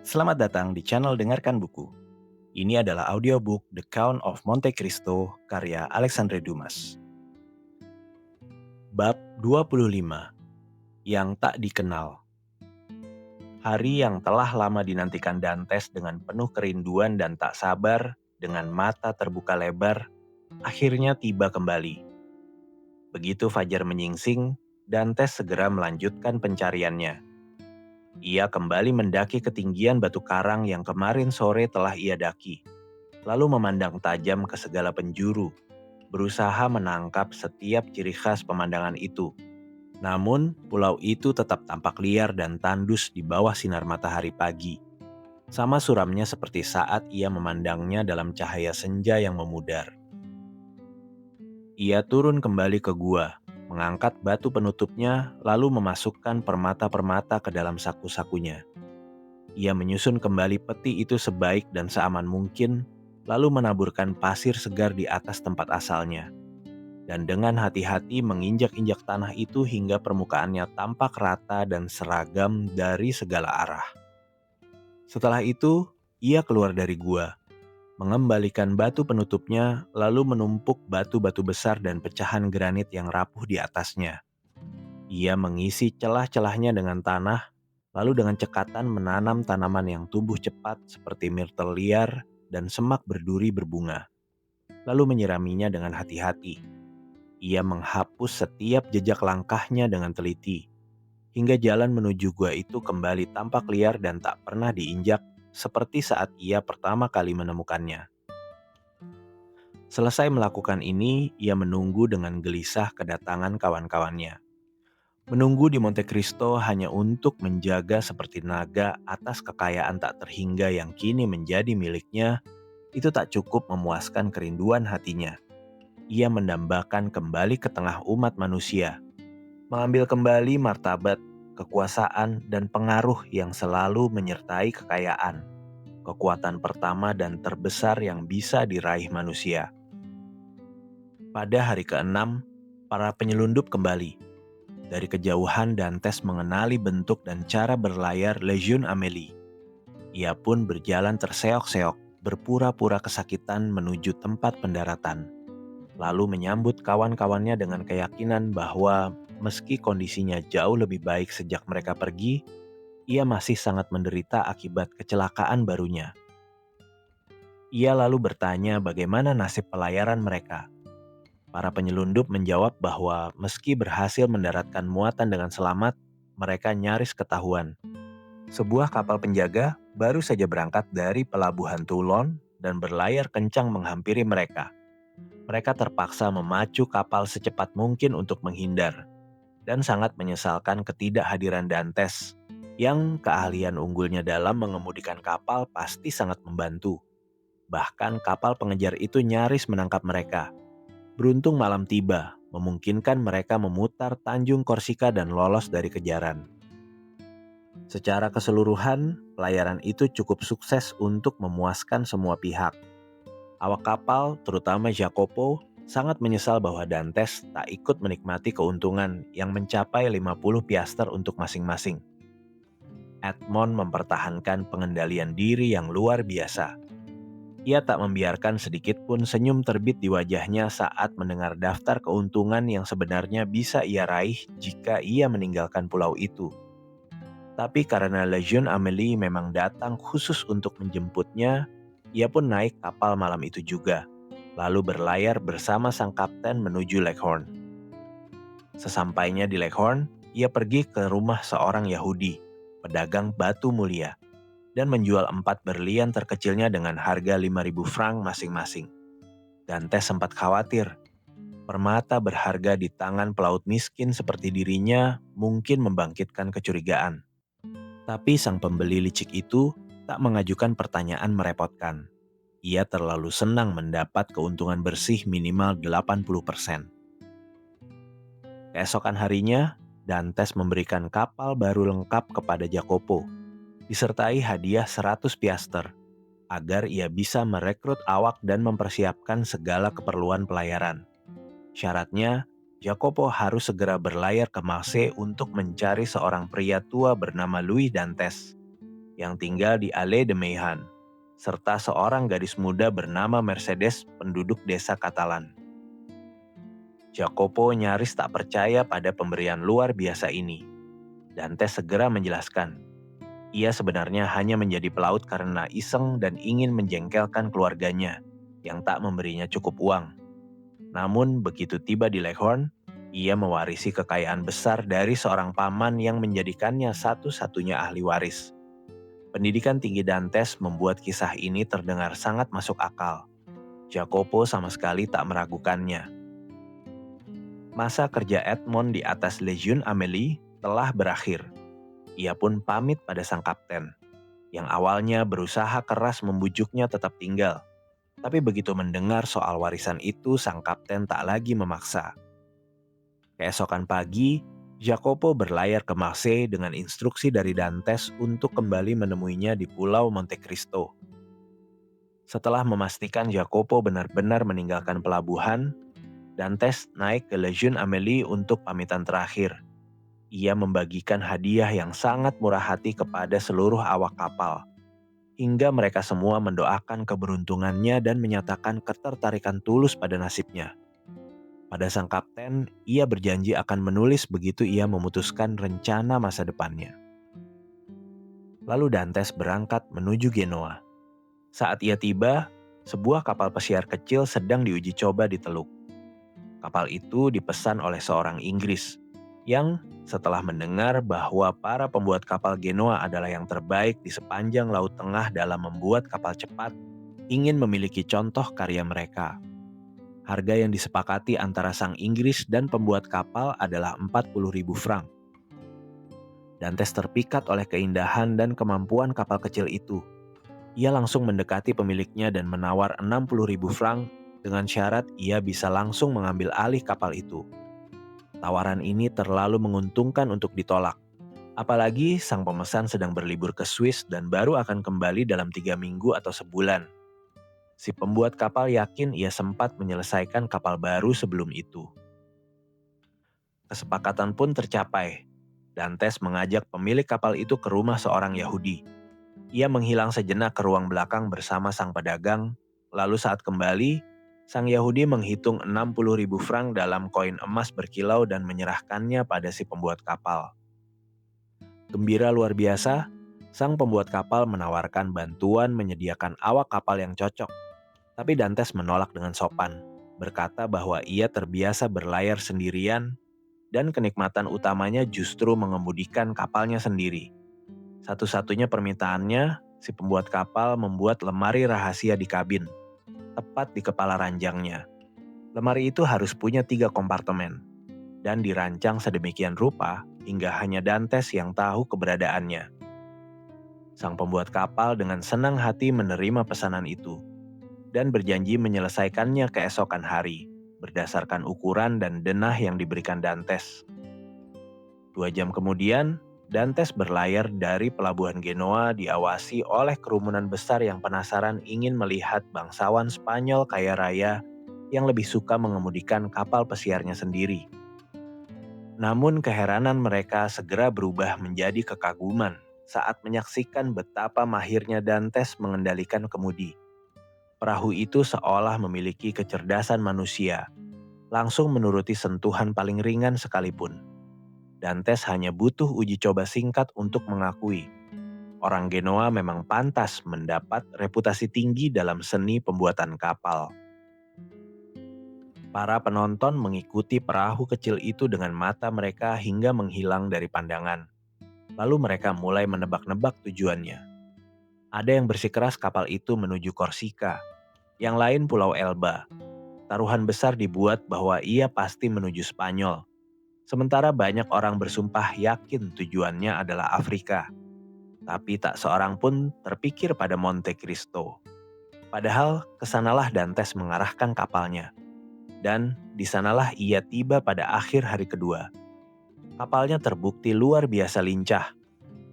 Selamat datang di channel Dengarkan Buku. Ini adalah audiobook The Count of Monte Cristo karya Alexandre Dumas. Bab 25, Yang Tak Dikenal. Hari yang telah lama dinantikan Dantes dengan penuh kerinduan dan tak sabar, dengan mata terbuka lebar, akhirnya tiba kembali. Begitu fajar menyingsing, Dantes segera melanjutkan pencariannya. Ia kembali mendaki ketinggian batu karang yang kemarin sore telah ia daki, lalu memandang tajam ke segala penjuru, berusaha menangkap setiap ciri khas pemandangan itu. Namun, pulau itu tetap tampak liar dan tandus di bawah sinar matahari pagi. Sama suramnya seperti saat ia memandangnya dalam cahaya senja yang memudar. Ia turun kembali ke gua, mengangkat batu penutupnya, lalu memasukkan permata-permata ke dalam saku-sakunya. Ia menyusun kembali peti itu sebaik dan seaman mungkin, lalu menaburkan pasir segar di atas tempat asalnya. Dan dengan hati-hati menginjak-injak tanah itu hingga permukaannya tampak rata dan seragam dari segala arah. Setelah itu, ia keluar dari gua, mengembalikan batu penutupnya, lalu menumpuk batu-batu besar dan pecahan granit yang rapuh di atasnya. Ia mengisi celah-celahnya dengan tanah, lalu dengan cekatan menanam tanaman yang tumbuh cepat seperti myrtle liar dan semak berduri berbunga, lalu menyiraminya dengan hati-hati. Ia menghapus setiap jejak langkahnya dengan teliti, hingga jalan menuju gua itu kembali tampak liar dan tak pernah diinjak seperti saat ia pertama kali menemukannya. Selesai melakukan ini, ia menunggu dengan gelisah kedatangan kawan-kawannya. Menunggu di Monte Cristo hanya untuk menjaga seperti naga atas kekayaan tak terhingga yang kini menjadi miliknya, itu tak cukup memuaskan kerinduan hatinya. Ia mendambakan kembali ke tengah umat manusia, mengambil kembali martabat, kekuasaan, dan pengaruh yang selalu menyertai kekayaan, kekuatan pertama dan terbesar yang bisa diraih manusia. Pada hari ke-6, para penyelundup kembali. Dari kejauhan Dantes mengenali bentuk dan cara berlayar Lejeune Amélie. Ia pun berjalan terseok-seok, berpura-pura kesakitan menuju tempat pendaratan. Lalu menyambut kawan-kawannya dengan keyakinan bahwa meski kondisinya jauh lebih baik sejak mereka pergi, ia masih sangat menderita akibat kecelakaan barunya. Ia lalu bertanya bagaimana nasib pelayaran mereka. Para penyelundup menjawab bahwa meski berhasil mendaratkan muatan dengan selamat, mereka nyaris ketahuan. Sebuah kapal penjaga baru saja berangkat dari pelabuhan Toulon dan berlayar kencang menghampiri mereka. Mereka terpaksa memacu kapal secepat mungkin untuk menghindar, dan sangat menyesalkan ketidakhadiran Dantes, yang keahlian unggulnya dalam mengemudikan kapal pasti sangat membantu. Bahkan kapal pengejar itu nyaris menangkap mereka. Beruntung malam tiba, memungkinkan mereka memutar Tanjung Korsika dan lolos dari kejaran. Secara keseluruhan, pelayaran itu cukup sukses untuk memuaskan semua pihak. Awak kapal, terutama Jacopo, sangat menyesal bahwa Dantes tak ikut menikmati keuntungan yang mencapai 50 piaster untuk masing-masing. Edmond mempertahankan pengendalian diri yang luar biasa. Ia tak membiarkan sedikit pun senyum terbit di wajahnya saat mendengar daftar keuntungan yang sebenarnya bisa ia raih jika ia meninggalkan pulau itu. Tapi karena Lejeune Amélie memang datang khusus untuk menjemputnya, ia pun naik kapal malam itu juga, lalu berlayar bersama sang kapten menuju Leghorn. Sesampainya di Leghorn, ia pergi ke rumah seorang Yahudi, pedagang batu mulia, dan menjual 4 berlian terkecilnya dengan harga 5.000 franc masing-masing. Dantes sempat khawatir, permata berharga di tangan pelaut miskin seperti dirinya mungkin membangkitkan kecurigaan. Tapi sang pembeli licik itu tak mengajukan pertanyaan merepotkan. Ia terlalu senang mendapat keuntungan bersih minimal 80%. Keesokan harinya, Dantes memberikan kapal baru lengkap kepada Jacopo, disertai hadiah 100 piaster, agar ia bisa merekrut awak dan mempersiapkan segala keperluan pelayaran. Syaratnya, Jacopo harus segera berlayar ke Marseille untuk mencari seorang pria tua bernama Louis Dantes, yang tinggal di Ale de Meihan, serta seorang gadis muda bernama Mercedes penduduk desa Catalan. Jacopo nyaris tak percaya pada pemberian luar biasa ini. Dantes segera menjelaskan, ia sebenarnya hanya menjadi pelaut karena iseng dan ingin menjengkelkan keluarganya yang tak memberinya cukup uang. Namun begitu tiba di Leghorn, ia mewarisi kekayaan besar dari seorang paman yang menjadikannya satu-satunya ahli waris. Pendidikan tinggi Dantes membuat kisah ini terdengar sangat masuk akal. Jacopo sama sekali tak meragukannya. Masa kerja Edmond di atas Legion Amelie telah berakhir. Ia pun pamit pada sang kapten, yang awalnya berusaha keras membujuknya tetap tinggal. Tapi begitu mendengar soal warisan itu, sang kapten tak lagi memaksa. Keesokan pagi, Jacopo berlayar ke Marseille dengan instruksi dari Dantes untuk kembali menemuinya di Pulau Monte Cristo. Setelah memastikan Jacopo benar-benar meninggalkan pelabuhan, Dantes naik ke Legion Amelie untuk pamitan terakhir. Ia membagikan hadiah yang sangat murah hati kepada seluruh awak kapal, hingga mereka semua mendoakan keberuntungannya dan menyatakan ketertarikan tulus pada nasibnya. Pada sang kapten, ia berjanji akan menulis begitu ia memutuskan rencana masa depannya. Lalu Dantes berangkat menuju Genoa. Saat ia tiba, sebuah kapal pesiar kecil sedang diuji coba di teluk. Kapal itu dipesan oleh seorang Inggris, yang setelah mendengar bahwa para pembuat kapal Genoa adalah yang terbaik di sepanjang Laut Tengah dalam membuat kapal cepat, ingin memiliki contoh karya mereka. Harga yang disepakati antara sang Inggris dan pembuat kapal adalah 40.000 franc. Dantes terpikat oleh keindahan dan kemampuan kapal kecil itu. Ia langsung mendekati pemiliknya dan menawar 60.000 franc dengan syarat ia bisa langsung mengambil alih kapal itu. Tawaran ini terlalu menguntungkan untuk ditolak. Apalagi sang pemesan sedang berlibur ke Swiss dan baru akan kembali dalam 3 minggu atau sebulan. Si pembuat kapal yakin ia sempat menyelesaikan kapal baru sebelum itu. Kesepakatan pun tercapai. Dantes mengajak pemilik kapal itu ke rumah seorang Yahudi. Ia menghilang sejenak ke ruang belakang bersama sang pedagang, lalu saat kembali, sang Yahudi menghitung 60.000 franc dalam koin emas berkilau dan menyerahkannya pada si pembuat kapal. Gembira luar biasa, sang pembuat kapal menawarkan bantuan menyediakan awak kapal yang cocok. Tapi Dantes menolak dengan sopan, berkata bahwa ia terbiasa berlayar sendirian dan kenikmatan utamanya justru mengemudikan kapalnya sendiri. Satu-satunya permintaannya, si pembuat kapal membuat lemari rahasia di kabin, tepat di kepala ranjangnya. Lemari itu harus punya 3 kompartemen, dan dirancang sedemikian rupa hingga hanya Dantes yang tahu keberadaannya. Sang pembuat kapal dengan senang hati menerima pesanan itu, dan berjanji menyelesaikannya keesokan hari, berdasarkan ukuran dan denah yang diberikan Dantes. 2 jam kemudian, Dantes berlayar dari pelabuhan Genoa diawasi oleh kerumunan besar yang penasaran ingin melihat bangsawan Spanyol kaya raya yang lebih suka mengemudikan kapal pesiarnya sendiri. Namun keheranan mereka segera berubah menjadi kekaguman saat menyaksikan betapa mahirnya Dantes mengendalikan kemudi. Perahu itu seolah memiliki kecerdasan manusia, langsung menuruti sentuhan paling ringan sekalipun. Dantes hanya butuh uji coba singkat untuk mengakui, orang Genoa memang pantas mendapat reputasi tinggi dalam seni pembuatan kapal. Para penonton mengikuti perahu kecil itu dengan mata mereka hingga menghilang dari pandangan. Lalu mereka mulai menebak-nebak tujuannya. Ada yang bersikeras kapal itu menuju Korsika, yang lain Pulau Elba. Taruhan besar dibuat bahwa ia pasti menuju Spanyol. Sementara banyak orang bersumpah yakin tujuannya adalah Afrika. Tapi tak seorang pun terpikir pada Monte Cristo. Padahal kesanalah Dantes mengarahkan kapalnya. Dan di sanalah ia tiba pada akhir hari kedua. Kapalnya terbukti luar biasa lincah.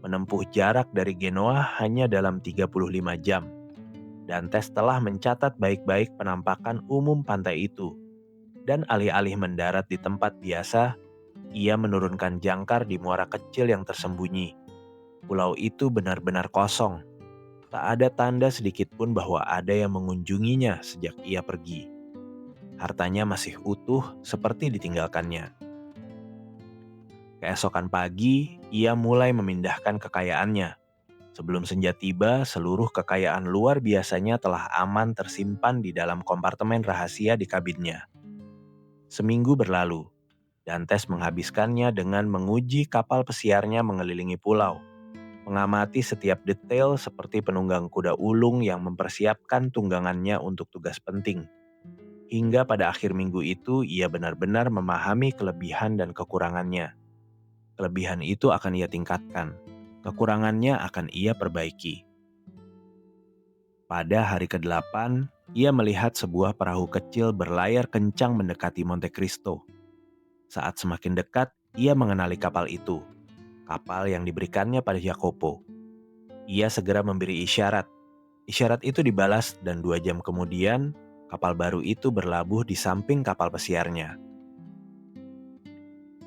Menempuh jarak dari Genoa hanya dalam 35 jam. Dantes telah mencatat baik-baik penampakan umum pantai itu. Dan alih-alih mendarat di tempat biasa, ia menurunkan jangkar di muara kecil yang tersembunyi. Pulau itu benar-benar kosong. Tak ada tanda sedikit pun bahwa ada yang mengunjunginya sejak ia pergi. Hartanya masih utuh seperti ditinggalkannya. Keesokan pagi, ia mulai memindahkan kekayaannya. Sebelum senja tiba, seluruh kekayaan luar biasanya telah aman tersimpan di dalam kompartemen rahasia di kabinnya. Seminggu berlalu, Dantes menghabiskannya dengan menguji kapal pesiarnya mengelilingi pulau, mengamati setiap detail seperti penunggang kuda ulung yang mempersiapkan tunggangannya untuk tugas penting. Hingga pada akhir minggu itu ia benar-benar memahami kelebihan dan kekurangannya. Kelebihan itu akan ia tingkatkan, kekurangannya akan ia perbaiki. Pada hari ke-8, ia melihat sebuah perahu kecil berlayar kencang mendekati Monte Cristo. Saat semakin dekat, ia mengenali kapal itu, kapal yang diberikannya pada Jacopo. Ia segera memberi isyarat. Isyarat itu dibalas dan 2 jam kemudian, kapal baru itu berlabuh di samping kapal pesiarnya.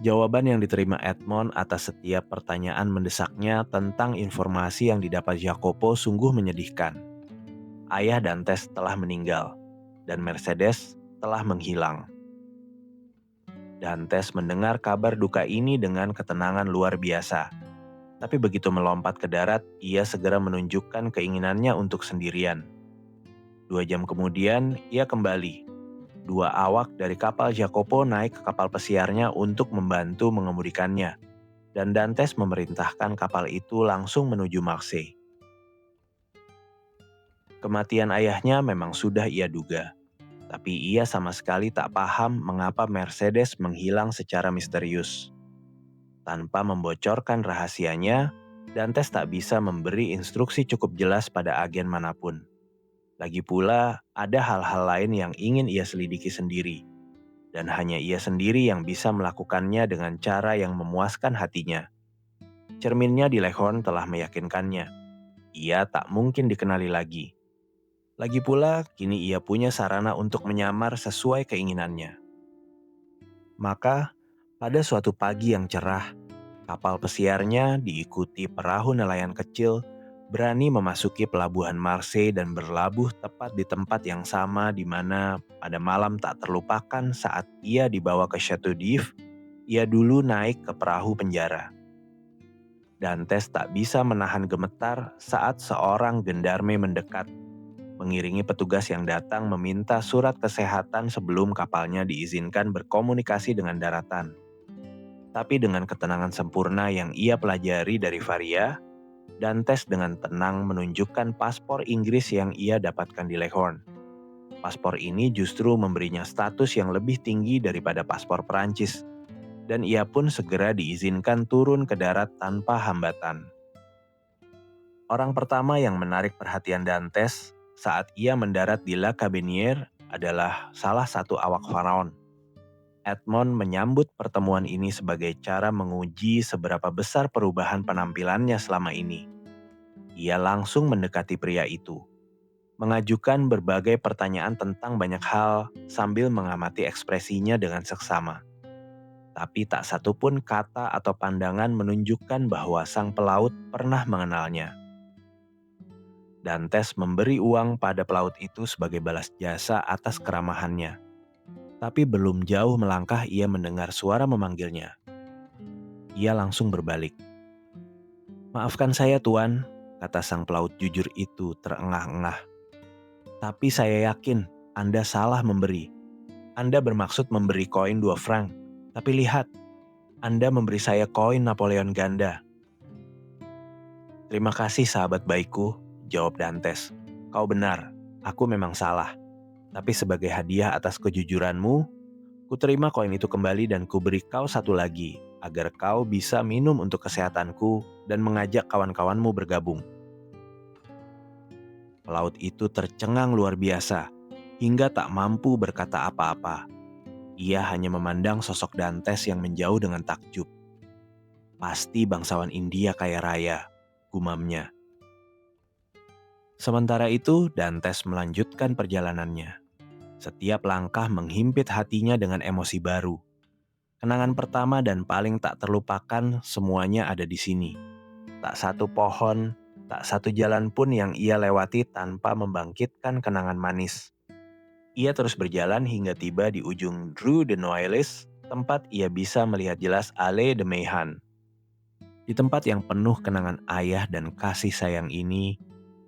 Jawaban yang diterima Edmond atas setiap pertanyaan mendesaknya tentang informasi yang didapat Jacopo sungguh menyedihkan. Ayah Dantes telah meninggal, dan Mercedes telah menghilang. Dantes mendengar kabar duka ini dengan ketenangan luar biasa. Tapi begitu melompat ke darat, ia segera menunjukkan keinginannya untuk sendirian. 2 jam kemudian, ia kembali. 2 awak dari kapal Jacopo naik ke kapal pesiarnya untuk membantu mengemudikannya. Dan Dantes memerintahkan kapal itu langsung menuju Marseille. Kematian ayahnya memang sudah ia duga. Tapi ia sama sekali tak paham mengapa Mercedes menghilang secara misterius. Tanpa membocorkan rahasianya, Dantes tak bisa memberi instruksi cukup jelas pada agen manapun. Lagi pula, ada hal-hal lain yang ingin ia selidiki sendiri. Dan hanya ia sendiri yang bisa melakukannya dengan cara yang memuaskan hatinya. Cerminnya di Leghorn telah meyakinkannya. Ia tak mungkin dikenali lagi. Lagi pula, kini ia punya sarana untuk menyamar sesuai keinginannya. Maka, pada suatu pagi yang cerah, kapal pesiarnya diikuti perahu nelayan kecil berani memasuki pelabuhan Marseille dan berlabuh tepat di tempat yang sama di mana pada malam tak terlupakan saat ia dibawa ke Chateau d'If, ia dulu naik ke perahu penjara. Dantes tak bisa menahan gemetar saat seorang gendarme mendekat, mengiringi petugas yang datang meminta surat kesehatan sebelum kapalnya diizinkan berkomunikasi dengan daratan. Tapi dengan ketenangan sempurna yang ia pelajari dari Varia, Dantes dengan tenang menunjukkan paspor Inggris yang ia dapatkan di Leghorn. Paspor ini justru memberinya status yang lebih tinggi daripada paspor Perancis, dan ia pun segera diizinkan turun ke darat tanpa hambatan. Orang pertama yang menarik perhatian Dantes saat ia mendarat di La Cabinière adalah salah satu awak Pharaon. Edmond menyambut pertemuan ini sebagai cara menguji seberapa besar perubahan penampilannya selama ini. Ia langsung mendekati pria itu, mengajukan berbagai pertanyaan tentang banyak hal sambil mengamati ekspresinya dengan seksama. Tapi tak satupun kata atau pandangan menunjukkan bahwa sang pelaut pernah mengenalnya. Dantes memberi uang pada pelaut itu sebagai balas jasa atas keramahannya. Tapi belum jauh melangkah ia mendengar suara memanggilnya. Ia langsung berbalik. "Maafkan saya tuan," kata sang pelaut jujur itu terengah-engah. "Tapi saya yakin Anda salah memberi. Anda bermaksud memberi koin 2 franc. Tapi lihat, Anda memberi saya koin Napoleon ganda." "Terima kasih sahabat baikku," jawab Dantes. "Kau benar, aku memang salah. Tapi sebagai hadiah atas kejujuranmu, kuterima koin itu kembali dan kuberi kau satu lagi, agar kau bisa minum untuk kesehatanku dan mengajak kawan-kawanmu bergabung." Pelaut itu tercengang luar biasa, hingga tak mampu berkata apa-apa. Ia hanya memandang sosok Dantes yang menjauh dengan takjub. "Pasti bangsawan India kaya raya," gumamnya. Sementara itu, Dantes melanjutkan perjalanannya. Setiap langkah menghimpit hatinya dengan emosi baru. Kenangan pertama dan paling tak terlupakan semuanya ada di sini. Tak satu pohon, tak satu jalan pun yang ia lewati tanpa membangkitkan kenangan manis. Ia terus berjalan hingga tiba di ujung Rue de Noailles, tempat ia bisa melihat jelas Allée de Meilhan. Di tempat yang penuh kenangan ayah dan kasih sayang ini,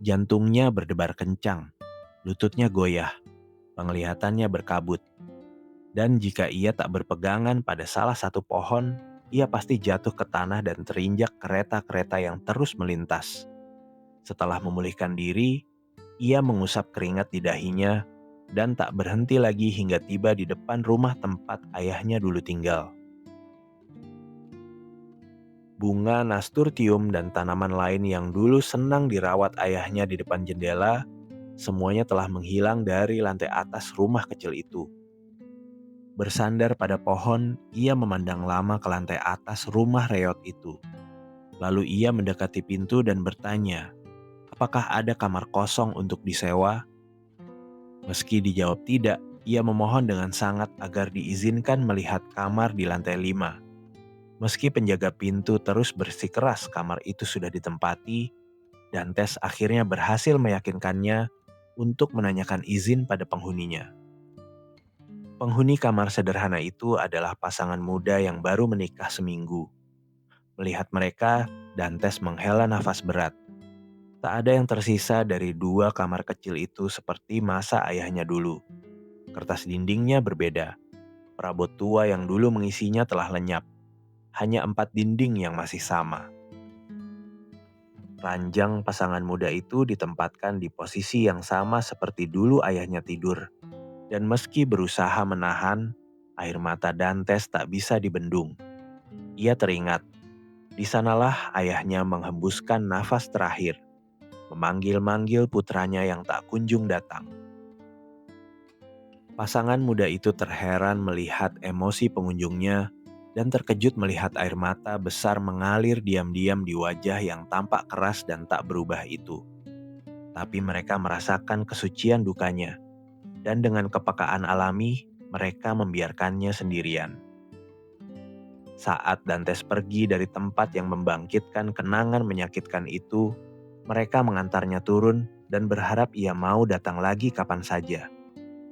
jantungnya berdebar kencang, lututnya goyah, penglihatannya berkabut. Dan jika ia tak berpegangan pada salah satu pohon, ia pasti jatuh ke tanah dan terinjak kereta-kereta yang terus melintas. Setelah memulihkan diri, ia mengusap keringat di dahinya dan tak berhenti lagi hingga tiba di depan rumah tempat ayahnya dulu tinggal. Bunga nasturtium dan tanaman lain yang dulu senang dirawat ayahnya di depan jendela, semuanya telah menghilang dari lantai atas rumah kecil itu. Bersandar pada pohon, ia memandang lama ke lantai atas rumah reot itu. Lalu ia mendekati pintu dan bertanya, apakah ada kamar kosong untuk disewa? Meski dijawab tidak, ia memohon dengan sangat agar diizinkan melihat kamar di lantai 5. Meski penjaga pintu terus bersikeras kamar itu sudah ditempati, Dantes akhirnya berhasil meyakinkannya untuk menanyakan izin pada penghuninya. Penghuni kamar sederhana itu adalah pasangan muda yang baru menikah seminggu. Melihat mereka, Dantes menghela nafas berat. Tak ada yang tersisa dari dua kamar kecil itu seperti masa ayahnya dulu. Kertas dindingnya berbeda. Perabot tua yang dulu mengisinya telah lenyap. Hanya 4 dinding yang masih sama. Ranjang pasangan muda itu ditempatkan di posisi yang sama seperti dulu ayahnya tidur. Dan meski berusaha menahan, air mata Dantes tak bisa dibendung. Ia teringat, di sanalah ayahnya menghembuskan nafas terakhir, memanggil-manggil putranya yang tak kunjung datang. Pasangan muda itu terheran melihat emosi pengunjungnya dan terkejut melihat air mata besar mengalir diam-diam di wajah yang tampak keras dan tak berubah itu. Tapi mereka merasakan kesucian dukanya, dan dengan kepekaan alami, mereka membiarkannya sendirian. Saat Dantes pergi dari tempat yang membangkitkan kenangan menyakitkan itu, mereka mengantarnya turun dan berharap ia mau datang lagi kapan saja,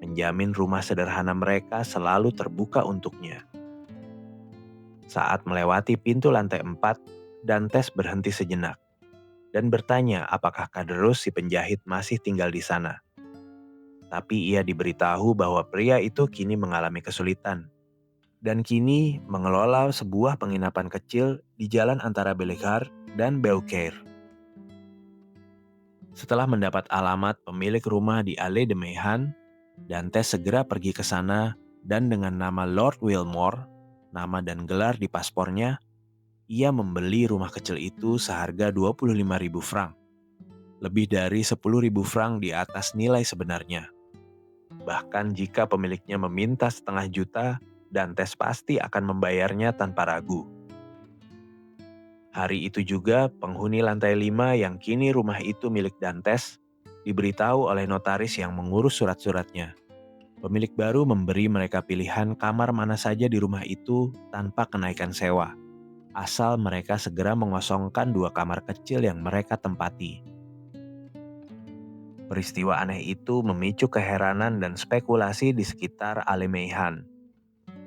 menjamin rumah sederhana mereka selalu terbuka untuknya. Saat melewati pintu lantai 4, Dantes berhenti sejenak dan bertanya apakah Kaderus si penjahit masih tinggal di sana. Tapi ia diberitahu bahwa pria itu kini mengalami kesulitan dan kini mengelola sebuah penginapan kecil di jalan antara Bellegarde dan Beaucaire. Setelah mendapat alamat pemilik rumah di Allée de Meilhan, Dantes segera pergi ke sana dan dengan nama Lord Wilmore, nama dan gelar di paspornya, ia membeli rumah kecil itu seharga 25.000 franc. Lebih dari 10.000 franc di atas nilai sebenarnya. Bahkan jika pemiliknya meminta 500.000, Dantes pasti akan membayarnya tanpa ragu. Hari itu juga penghuni lantai 5 yang kini rumah itu milik Dantes diberitahu oleh notaris yang mengurus surat-suratnya. Pemilik baru memberi mereka pilihan kamar mana saja di rumah itu tanpa kenaikan sewa, asal mereka segera mengosongkan 2 kamar kecil yang mereka tempati. Peristiwa aneh itu memicu keheranan dan spekulasi di sekitar Allée Meilhan.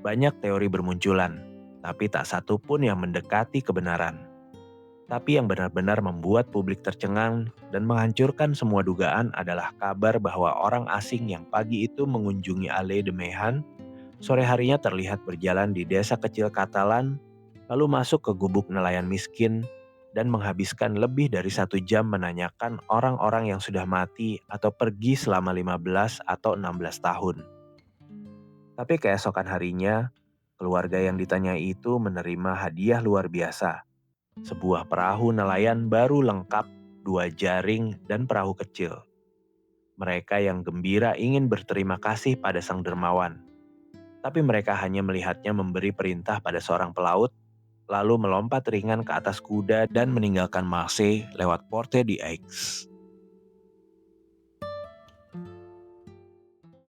Banyak teori bermunculan, tapi tak satu pun yang mendekati kebenaran. Tapi yang benar-benar membuat publik tercengang dan menghancurkan semua dugaan adalah kabar bahwa orang asing yang pagi itu mengunjungi Allée de Meilhan, sore harinya terlihat berjalan di desa kecil Katalan, lalu masuk ke gubuk nelayan miskin, dan menghabiskan lebih dari 1 jam menanyakan orang-orang yang sudah mati atau pergi selama 15 atau 16 tahun. Tapi keesokan harinya, keluarga yang ditanyai itu menerima hadiah luar biasa. Sebuah perahu nelayan baru lengkap, 2 jaring, dan perahu kecil. Mereka yang gembira ingin berterima kasih pada sang dermawan. Tapi mereka hanya melihatnya memberi perintah pada seorang pelaut, lalu melompat ringan ke atas kuda dan meninggalkan Marseille lewat Porte d'Aix.